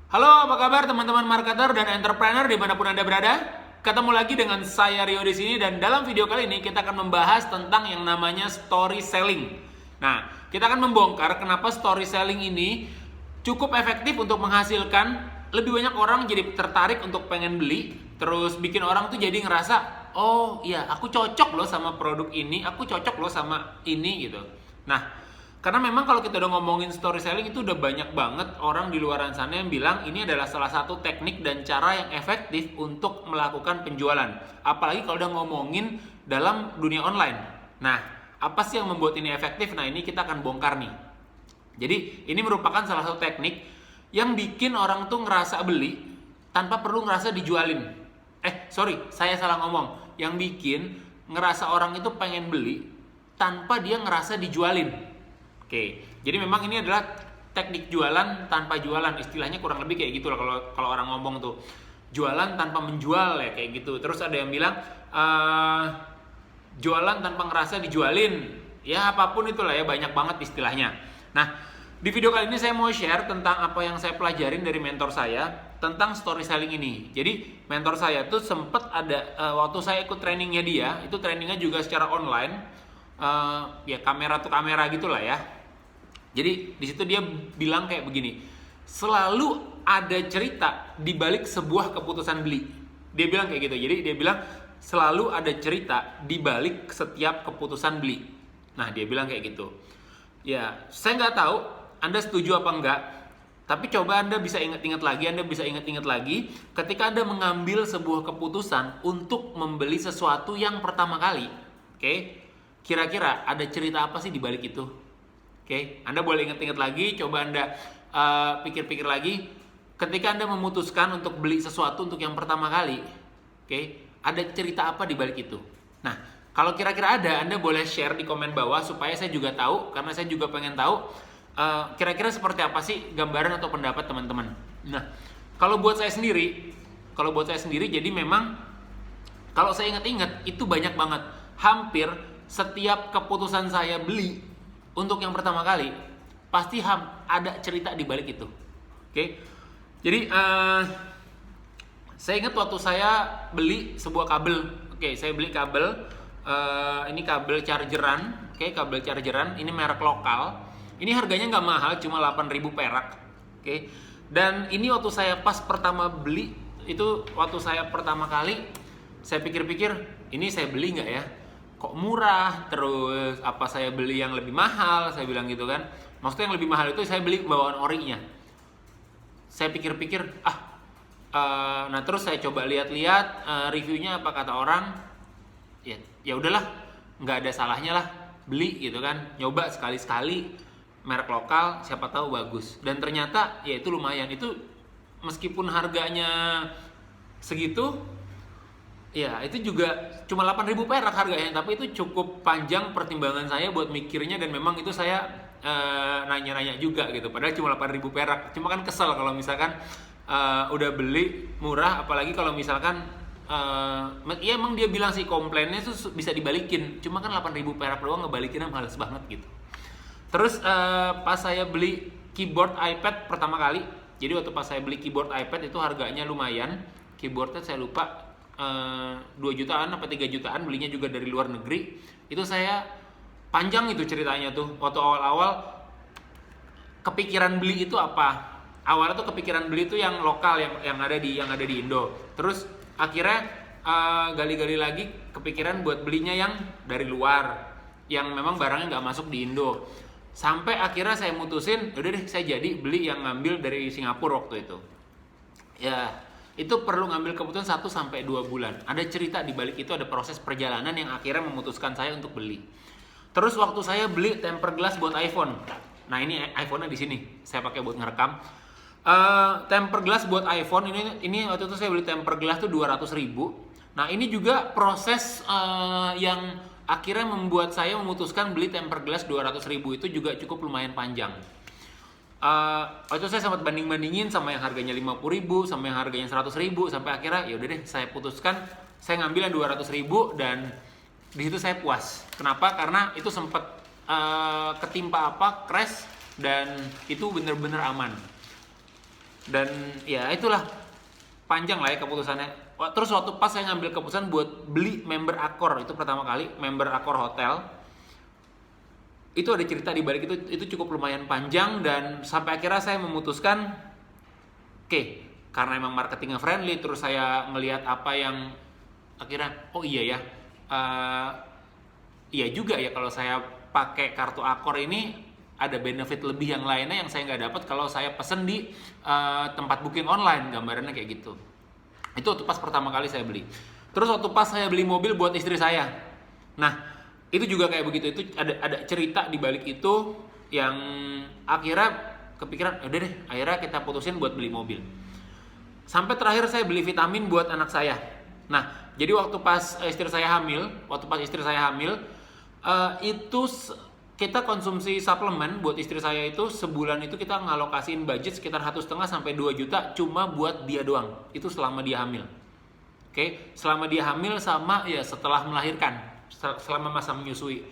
Halo, apa kabar teman-teman marketer dan entrepreneur dimanapun Anda berada? Ketemu lagi dengan saya Rio di sini dan dalam video kali ini kita akan membahas tentang yang namanya story selling. Nah, kita akan membongkar kenapa story selling ini cukup efektif untuk menghasilkan lebih banyak orang jadi tertarik untuk pengen beli, terus bikin orang tuh jadi ngerasa, oh iya aku cocok loh sama produk ini, aku cocok loh sama ini gitu. Nah, karena memang kalau kita udah ngomongin story selling itu udah banyak banget orang di luaran sana yang bilang ini adalah salah satu teknik dan cara yang efektif untuk melakukan penjualan. Apalagi kalau udah ngomongin dalam dunia online. Nah, apa sih yang membuat ini efektif? Nah, ini kita akan bongkar nih. Jadi, ini merupakan salah satu teknik yang bikin orang tuh ngerasa beli tanpa perlu ngerasa dijualin. Saya salah ngomong. Yang bikin ngerasa orang itu pengen beli tanpa dia ngerasa dijualin. Oke, jadi memang ini adalah teknik jualan tanpa jualan, istilahnya kurang lebih kayak gitu lah kalau orang ngomong tuh jualan tanpa menjual ya kayak gitu. Terus ada yang bilang jualan tanpa ngerasa dijualin, ya apapun itulah ya, banyak banget istilahnya. Nah, di video kali ini saya mau share tentang apa yang saya pelajarin dari mentor saya tentang story selling ini. Jadi mentor saya tuh sempet ada waktu saya ikut trainingnya dia, itu trainingnya juga secara online, ya kamera tuh kamera gitulah ya. Jadi di situ dia bilang kayak begini, selalu ada cerita di balik sebuah keputusan beli. Dia bilang kayak gitu. Jadi dia bilang selalu ada cerita di balik setiap keputusan beli. Nah, dia bilang kayak gitu. Ya, saya nggak tahu Anda setuju apa enggak. Tapi coba Anda bisa ingat-ingat lagi, ketika Anda mengambil sebuah keputusan untuk membeli sesuatu yang pertama kali. Oke? Kira-kira ada cerita apa sih di balik itu? Oke, Anda boleh ingat-ingat lagi, coba Anda pikir-pikir lagi. Ketika Anda memutuskan untuk beli sesuatu untuk yang pertama kali, oke, ada cerita apa di balik itu? Nah, kalau kira-kira ada, Anda boleh share di komen bawah supaya saya juga tahu, karena saya juga pengen tahu kira-kira seperti apa sih gambaran atau pendapat teman-teman. Nah, kalau buat saya sendiri, jadi memang kalau saya ingat-ingat itu banyak banget. Hampir setiap keputusan saya beli untuk yang pertama kali pasti ada cerita di balik itu. Oke. Jadi saya ingat waktu saya beli sebuah kabel. Oke, saya beli kabel. Ini kabel chargeran. Oke, kabel chargeran. Ini merek lokal. Ini harganya nggak mahal, cuma 8.000 perak. Oke. Dan ini waktu saya pas pertama beli, itu waktu saya pertama kali, saya pikir-pikir, ini saya beli nggak ya? Kok murah, terus apa saya beli yang lebih mahal, saya bilang gitu kan. Maksudnya yang lebih mahal itu saya beli bawaan orinya. Saya pikir-pikir, nah terus saya coba lihat-lihat reviewnya apa kata orang. Ya udahlah, nggak ada salahnya lah beli gitu kan. Nyoba sekali-sekali merek lokal, siapa tahu bagus. Dan ternyata ya itu lumayan. Itu meskipun harganya segitu, ya itu juga cuma 8.000 perak harganya, tapi itu cukup panjang pertimbangan saya buat mikirnya, dan memang itu saya nanya-nanya juga gitu, padahal cuma 8.000 perak. Cuma kan kesel kalau misalkan udah beli murah, apalagi kalau misalkan ya emang dia bilang sih komplainnya tuh bisa dibalikin, cuma kan 8.000 perak doang ngebalikinnya males banget gitu. Terus pas saya beli keyboard iPad pertama kali, jadi waktu pas saya beli keyboard iPad itu harganya lumayan, keyboardnya saya lupa 2 jutaan apa 3 jutaan, belinya juga dari luar negeri. Itu saya panjang itu ceritanya tuh. Waktu awal-awal kepikiran beli itu apa? Awalnya tuh kepikiran beli itu yang lokal, yang ada di Indo. Terus akhirnya gali-gali lagi kepikiran buat belinya yang dari luar, yang memang barangnya nggak masuk di Indo. Sampai akhirnya saya mutusin, udah deh saya jadi beli yang ngambil dari Singapura waktu itu. Ya, itu perlu ngambil keputusan 1-2 bulan. Ada cerita di balik itu, ada proses perjalanan yang akhirnya memutuskan saya untuk beli. Terus waktu saya beli tempered glass buat iPhone. Nah, ini iPhone-nya di sini. Saya pakai buat ngerekam. Tempered glass buat iPhone ini waktu itu saya beli tempered glass tuh 200.000. Nah, ini juga proses yang akhirnya membuat saya memutuskan beli tempered glass 200.000 itu juga cukup lumayan panjang. Waktu itu saya sempat banding-bandingin sama yang harganya 50.000, sama yang harganya 100.000, sampai akhirnya ya udah deh saya putuskan saya ngambil yang 200.000, dan di situ saya puas. Kenapa? Karena itu sempat ketimpa crash, dan itu bener-bener aman. Dan ya itulah, panjang lah ya keputusannya. Terus waktu pas saya ngambil keputusan buat beli member Accor, itu pertama kali member Accor Hotel, itu ada cerita di balik itu cukup lumayan panjang, dan sampai akhirnya saya memutuskan, oke, karena emang marketingnya friendly, terus saya ngelihat apa yang akhirnya, oh iya ya, iya juga ya kalau saya pakai kartu Accor ini ada benefit lebih yang lainnya yang saya nggak dapat kalau saya pesen di tempat booking online, gambarannya kayak gitu. Itu waktu pas pertama kali saya beli. Terus waktu pas saya beli mobil buat istri saya, nah itu juga kayak begitu. Itu ada cerita di balik itu yang akhirnya kepikiran, udah deh, akhirnya kita putusin buat beli mobil. Sampai terakhir saya beli vitamin buat anak saya. Nah, jadi waktu pas istri saya hamil, itu kita konsumsi suplemen buat istri saya itu sebulan itu kita ngalokasiin budget sekitar 1,5 sampai 2 juta cuma buat dia doang. Itu selama dia hamil. Oke, selama dia hamil sama ya setelah melahirkan, selama masa menyusui.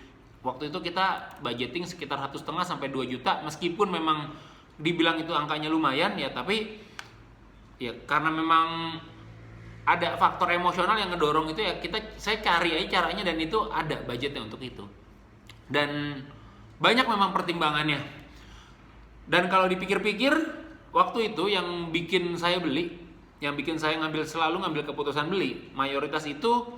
Waktu itu kita budgeting sekitar 1,5 sampai 2 juta, meskipun memang dibilang itu angkanya lumayan ya, tapi ya karena memang ada faktor emosional yang ngedorong itu ya, saya cari aja caranya, dan itu ada budgetnya untuk itu. Dan banyak memang pertimbangannya. Dan kalau dipikir-pikir, waktu itu yang bikin saya beli, yang bikin saya selalu ngambil keputusan beli, mayoritas itu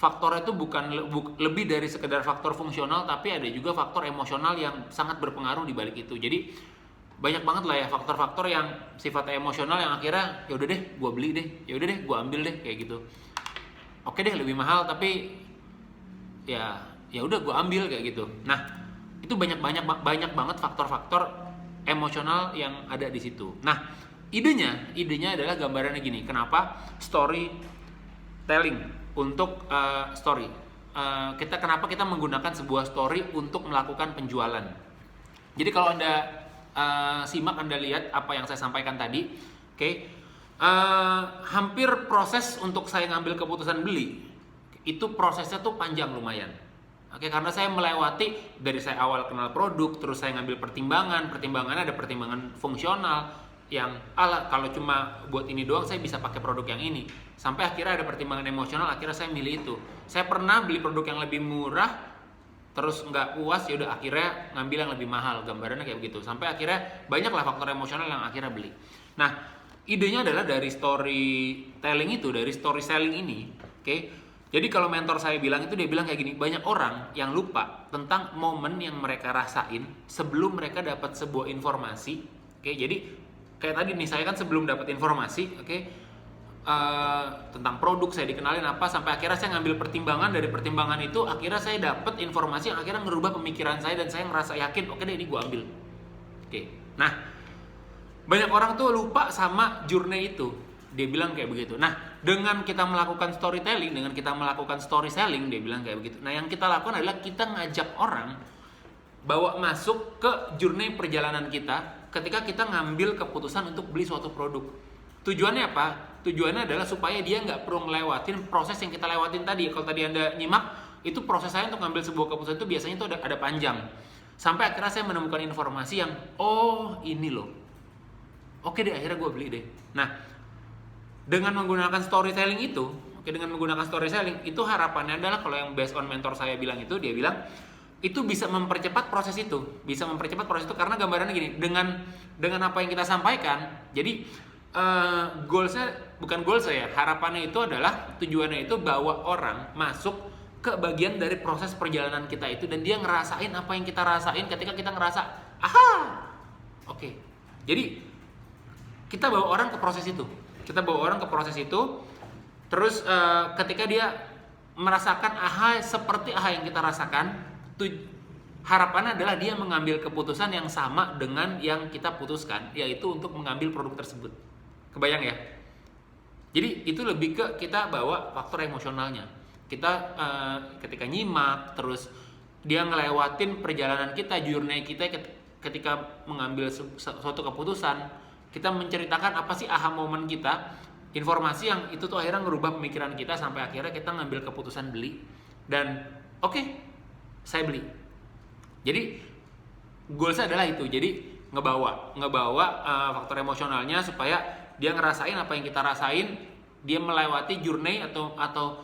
faktornya itu bukan lebih dari sekedar faktor fungsional, tapi ada juga faktor emosional yang sangat berpengaruh di balik itu. Jadi banyak banget lah ya faktor-faktor yang sifatnya emosional yang akhirnya ya udah deh gue beli deh, ya udah deh gue ambil deh kayak gitu. Oke deh, lebih mahal tapi ya udah gue ambil kayak gitu. Nah, itu banyak banget faktor-faktor emosional yang ada di situ. Nah, idenya adalah gambarannya gini. Kenapa storytelling untuk story? Kenapa kita menggunakan sebuah story untuk melakukan penjualan? Jadi kalau Anda simak, Anda lihat apa yang saya sampaikan tadi, oke? Hampir proses untuk saya ngambil keputusan beli itu prosesnya tuh panjang lumayan. Oke, karena saya melewati dari saya awal kenal produk, terus saya ngambil pertimbangannya ada pertimbangan fungsional yang kalau cuma buat ini doang saya bisa pakai produk yang ini. Sampai akhirnya ada pertimbangan emosional, akhirnya saya milih itu. Saya pernah beli produk yang lebih murah, terus nggak puas, ya udah akhirnya ngambil yang lebih mahal, gambarannya kayak begitu. Sampai akhirnya banyaklah faktor emosional yang akhirnya beli. Nah, idenya adalah dari storytelling itu, dari story selling ini, oke? Jadi kalau mentor saya bilang itu, dia bilang kayak gini, banyak orang yang lupa tentang momen yang mereka rasain sebelum mereka dapat sebuah informasi. Oke, jadi kayak tadi nih, saya kan sebelum dapat informasi, oke, tentang produk, saya dikenalin apa, sampai akhirnya saya ngambil pertimbangan, dari pertimbangan itu akhirnya saya dapat informasi yang akhirnya ngerubah pemikiran saya, dan saya ngerasa yakin, oke deh ini gue ambil. Oke, nah banyak orang tuh lupa sama journey itu. Dia bilang kayak begitu. Nah, dengan kita melakukan storytelling, dengan kita melakukan story selling, dia bilang kayak begitu. Nah, yang kita lakukan adalah kita ngajak orang bawa masuk ke journey perjalanan kita ketika kita ngambil keputusan untuk beli suatu produk. Tujuannya apa? Tujuannya adalah supaya dia nggak perlu ngelewatin proses yang kita lewatin tadi. Kalau tadi Anda nyimak, itu proses saya untuk ngambil sebuah keputusan itu biasanya itu ada panjang. Sampai akhirnya saya menemukan informasi yang, oh ini loh. Oke deh, akhirnya gue beli deh. Nah, dengan menggunakan storytelling itu, itu harapannya adalah, kalau yang based on mentor saya bilang itu, dia bilang itu bisa mempercepat proses itu, karena gambarannya gini, dengan apa yang kita sampaikan, jadi harapannya itu adalah, tujuannya itu bawa orang masuk ke bagian dari proses perjalanan kita itu, dan dia ngerasain apa yang kita rasain ketika kita ngerasa, oke. Jadi kita bawa orang ke proses itu. Terus ketika dia merasakan seperti yang kita rasakan, harapannya adalah dia mengambil keputusan yang sama dengan yang kita putuskan, yaitu untuk mengambil produk tersebut. Kebayang ya? Jadi itu lebih ke kita bawa faktor emosionalnya. Kita ketika nyimak, terus dia ngelewatin perjalanan kita, journey kita ketika mengambil suatu keputusan, kita menceritakan apa sih aha moment kita, informasi yang itu tuh akhirnya ngerubah pemikiran kita, sampai akhirnya kita ngambil keputusan beli, dan oke, saya beli. Jadi goals adalah itu. Jadi ngebawa faktor emosionalnya supaya dia ngerasain apa yang kita rasain, dia melewati journey atau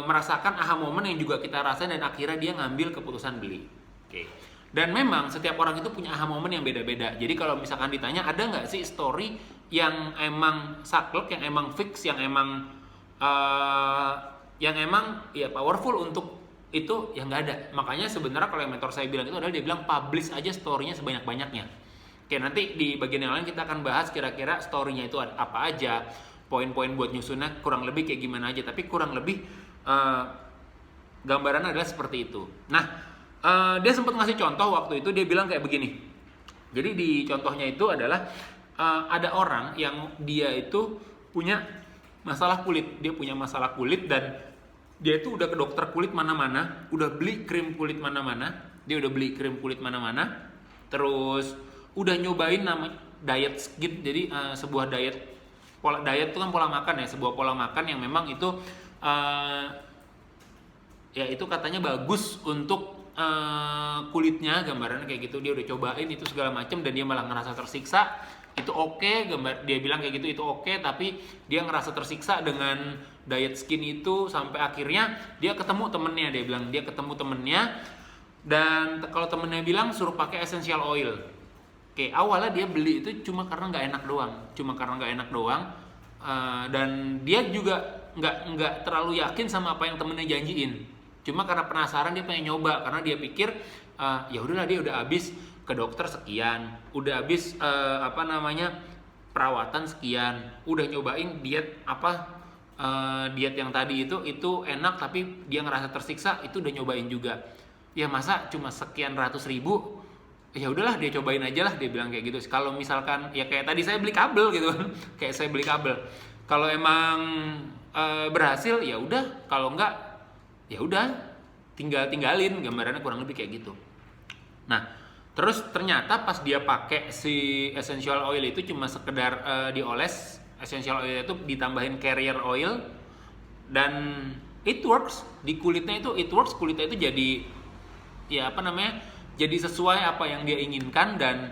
merasakan aha moment yang juga kita rasain dan akhirnya dia ngambil keputusan beli. Oke. Dan memang setiap orang itu punya aha moment yang beda-beda. Jadi kalau misalkan ditanya ada nggak sih story yang emang saklek, yang emang fix, yang emang ya powerful untuk itu, ya nggak ada. Makanya sebenarnya kalau yang mentor saya bilang itu adalah dia bilang publish aja story-nya sebanyak-banyaknya. Oke, nanti di bagian yang lain kita akan bahas kira-kira story-nya itu apa aja, poin-poin buat nyusunnya kurang lebih kayak gimana aja. Tapi kurang lebih gambaran adalah seperti itu. Nah, dia sempat ngasih contoh waktu itu, dia bilang kayak begini. Jadi di contohnya itu adalah ada orang yang dia itu punya masalah kulit. Dia punya masalah kulit dan dia itu udah ke dokter kulit mana-mana, udah beli krim kulit mana-mana, terus udah nyobain nama diet skin. Jadi sebuah pola diet itu kan pola makan ya, sebuah pola makan yang memang itu ya itu katanya bagus untuk kulitnya, gambarannya kayak gitu. Dia udah cobain itu segala macam dan dia malah ngerasa tersiksa. Itu oke, dia bilang kayak gitu, itu oke, tapi dia ngerasa tersiksa dengan diet skin itu sampai akhirnya dia ketemu temennya. Dia bilang dia ketemu temennya dan kalau temennya bilang suruh pakai essential oil. Oke, awalnya dia beli itu cuma karena nggak enak doang, dan dia juga nggak terlalu yakin sama apa yang temennya janjiin. Cuma karena penasaran dia pengen nyoba, karena dia pikir ya udahlah, dia udah habis ke dokter sekian, udah habis perawatan sekian, udah nyobain diet diet yang tadi itu enak tapi dia ngerasa tersiksa, itu udah nyobain juga. Ya masa cuma sekian ratus ribu, ya udahlah dia cobain aja lah, dia bilang kayak gitu. Kalau misalkan ya kayak tadi saya beli kabel gitu kayak saya beli kabel, kalau emang berhasil ya udah, kalau enggak ya udah tinggalin, gambarannya kurang lebih kayak gitu. Nah, terus ternyata pas dia pakai si essential oil itu cuma sekedar dioles, essential oil itu ditambahin carrier oil dan it works di kulitnya itu, kulitnya itu jadi ya jadi sesuai apa yang dia inginkan, dan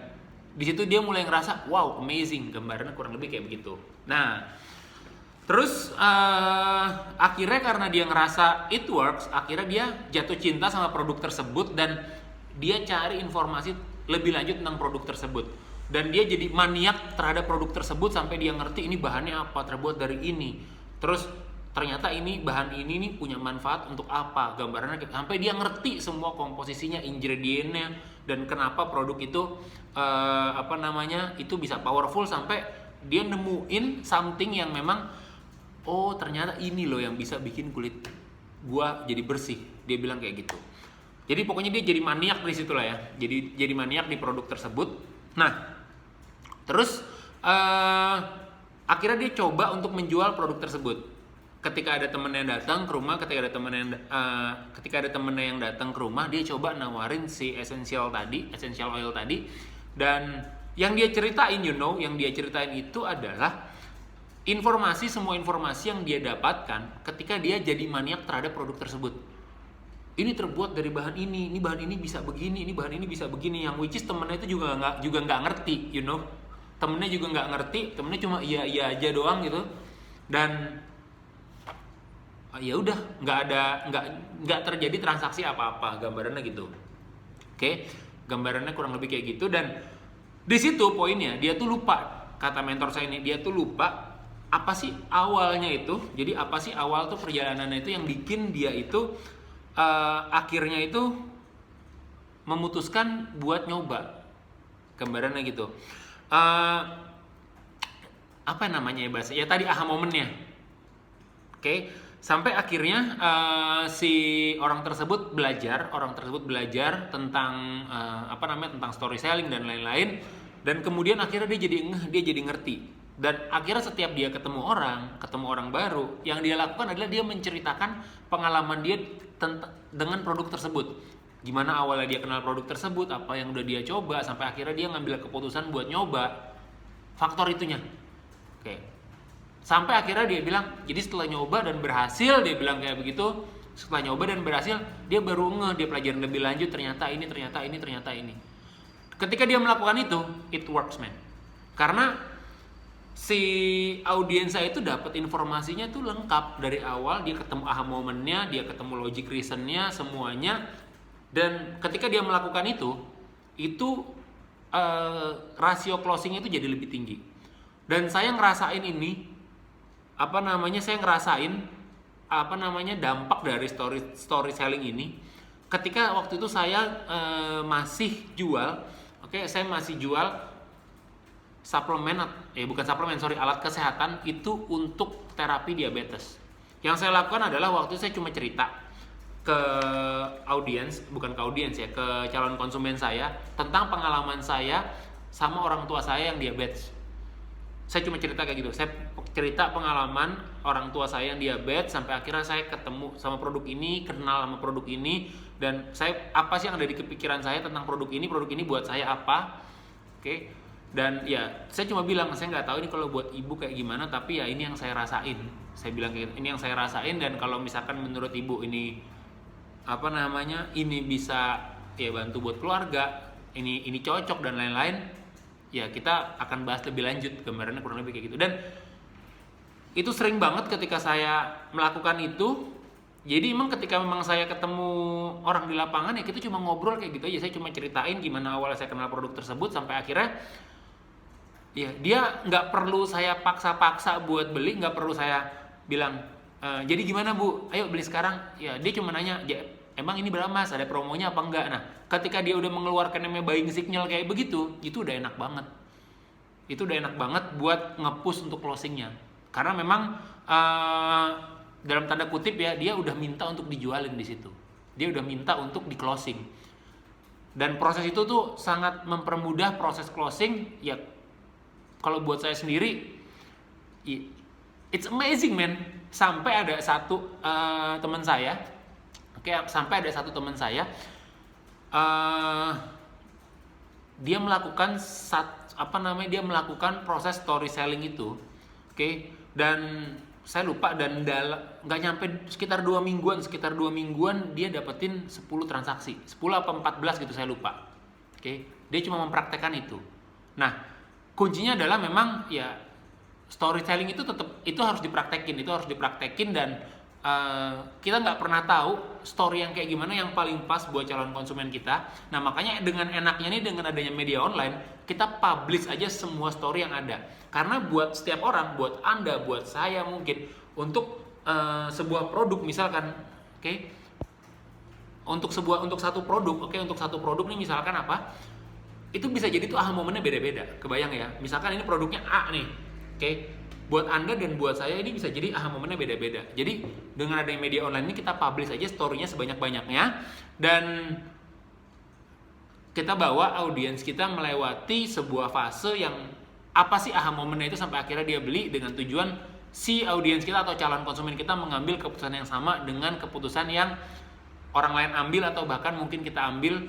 di situ dia mulai ngerasa wow amazing, gambarannya kurang lebih kayak begitu. Nah, terus akhirnya karena dia ngerasa it works, akhirnya dia jatuh cinta sama produk tersebut dan dia cari informasi lebih lanjut tentang produk tersebut. Dan dia jadi maniak terhadap produk tersebut sampai dia ngerti ini bahannya apa, terbuat dari ini. Terus ternyata bahan ini nih punya manfaat untuk apa, gambarannya sampai dia ngerti semua komposisinya, ingredientnya, dan kenapa produk itu itu bisa powerful, sampai dia nemuin something yang memang oh ternyata ini loh yang bisa bikin kulit gua jadi bersih. Dia bilang kayak gitu. Jadi pokoknya dia jadi maniak di situ lah ya. Jadi maniak di produk tersebut. Nah, terus akhirnya dia coba untuk menjual produk tersebut. Ketika ada temennya datang ke rumah, ketika ada temennya yang datang ke rumah, dia coba nawarin si essential oil tadi. Dan yang dia ceritain, itu adalah semua informasi yang dia dapatkan ketika dia jadi maniak terhadap produk tersebut. Ini terbuat dari bahan ini bahan ini bisa begini, ini bahan ini bisa begini, yang which is temennya itu juga nggak ngerti, temennya juga nggak ngerti, temennya cuma iya aja doang gitu, dan ya udah nggak terjadi transaksi apa-apa, gambarannya gitu. Oke, gambarannya kurang lebih kayak gitu. Dan di situ poinnya dia tuh lupa, kata mentor saya ini, dia tuh lupa apa sih awalnya itu. Jadi apa sih awal tuh perjalanannya itu yang bikin dia itu akhirnya itu memutuskan buat nyoba, gambarannya gitu. Apa namanya ya bahasa? Ya tadi aha momennya. Oke, sampai akhirnya si orang tersebut belajar tentang tentang storytelling dan lain-lain, dan kemudian akhirnya dia jadi ngerti. Dan akhirnya setiap dia ketemu orang baru, yang dia lakukan adalah dia menceritakan pengalaman dia dengan produk tersebut. Gimana awalnya dia kenal produk tersebut, apa yang udah dia coba, sampai akhirnya dia ngambil keputusan buat nyoba. Faktor itunya. Oke. Sampai akhirnya dia bilang, jadi setelah nyoba dan berhasil, dia bilang kayak begitu. Setelah nyoba dan berhasil, dia baru dia pelajarin lebih lanjut, ternyata ini. ketika dia melakukan itu, it works man. Karena si audiens saya itu dapat informasinya tuh lengkap dari awal, dia ketemu aha momennya, dia ketemu logic reasonnya, semuanya. Dan ketika dia melakukan itu rasio closing itu jadi lebih tinggi. Dan saya ngerasain ini, dampak dari storytelling ini. Ketika waktu itu saya masih jual, saya masih jual alat kesehatan itu untuk terapi diabetes. Yang saya lakukan adalah waktu itu saya cuma cerita ke ke calon konsumen saya tentang pengalaman saya sama orang tua saya yang diabetes. Saya cuma cerita kayak gitu. Saya cerita pengalaman orang tua saya yang diabetes sampai akhirnya saya ketemu sama produk ini, kenal sama produk ini, dan saya apa sih yang ada di kepikiran saya tentang produk ini buat saya apa. Dan ya saya cuma bilang, saya nggak tahu ini kalau buat ibu kayak gimana, tapi ya ini yang saya rasain. Saya bilang kayak gitu, ini yang saya rasain, dan kalau misalkan menurut ibu ini ini bisa ya bantu buat keluarga, ini cocok dan lain-lain, ya kita akan bahas lebih lanjut, gambarannya kurang lebih kayak gitu. Dan itu sering banget ketika saya melakukan itu. Jadi emang ketika memang saya ketemu orang di lapangan, ya kita cuma ngobrol kayak gitu aja. Saya cuma ceritain gimana awalnya saya kenal produk tersebut sampai akhirnya ya dia nggak perlu saya paksa-paksa buat beli, nggak perlu saya bilang jadi gimana bu, ayo beli sekarang. Ya dia cuma nanya, ya, emang ini berapa mas, ada promonya apa enggak. Nah ketika dia udah mengeluarkan namanya buying signal kayak begitu, itu udah enak banget. Itu udah enak banget buat nge-push untuk closingnya. Karena memang dalam tanda kutip ya, dia udah minta untuk dijualin di situ. Dia udah minta untuk di closing. Dan proses itu tuh sangat mempermudah proses closing. Ya kalau buat saya sendiri, it's amazing man. Sampai ada satu teman saya, dia melakukan dia melakukan proses story selling itu. Dan saya lupa, dan nggak nyampe sekitar 2 mingguan dia dapetin 10 transaksi, 10 apa 14 gitu, saya lupa. Dia cuma mempraktekkan itu. Nah kuncinya adalah memang ya storytelling itu harus dipraktekin, dan kita nggak pernah tahu story yang kayak gimana yang paling pas buat calon konsumen kita. Nah makanya dengan enaknya nih, dengan adanya media online, kita publish aja semua story yang ada. Karena buat setiap orang, buat Anda, buat saya mungkin, untuk sebuah produk misalkan, untuk satu produk nih misalkan apa, itu bisa jadi tuh aha momennya beda-beda. Kebayang ya, misalkan ini produknya A nih, buat Anda dan buat saya ini bisa jadi aha momennya beda-beda. Jadi dengan adanya media online ini, kita publish aja story-nya sebanyak-banyaknya, dan kita bawa audiens kita melewati sebuah fase yang apa sih aha momennya itu sampai akhirnya dia beli, dengan tujuan si audiens kita atau calon konsumen kita mengambil keputusan yang sama dengan keputusan yang orang lain ambil, atau bahkan mungkin kita ambil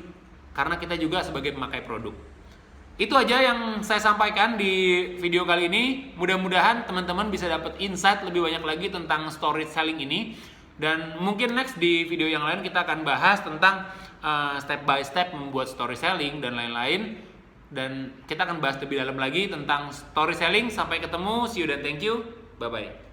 karena kita juga sebagai pemakai produk. Itu aja yang saya sampaikan di video kali ini. Mudah-mudahan teman-teman bisa dapat insight lebih banyak lagi tentang storytelling ini. Dan mungkin next di video yang lain kita akan bahas tentang step by step membuat storytelling dan lain-lain. Dan kita akan bahas lebih dalam lagi tentang storytelling. Sampai ketemu, see you dan thank you. Bye-bye.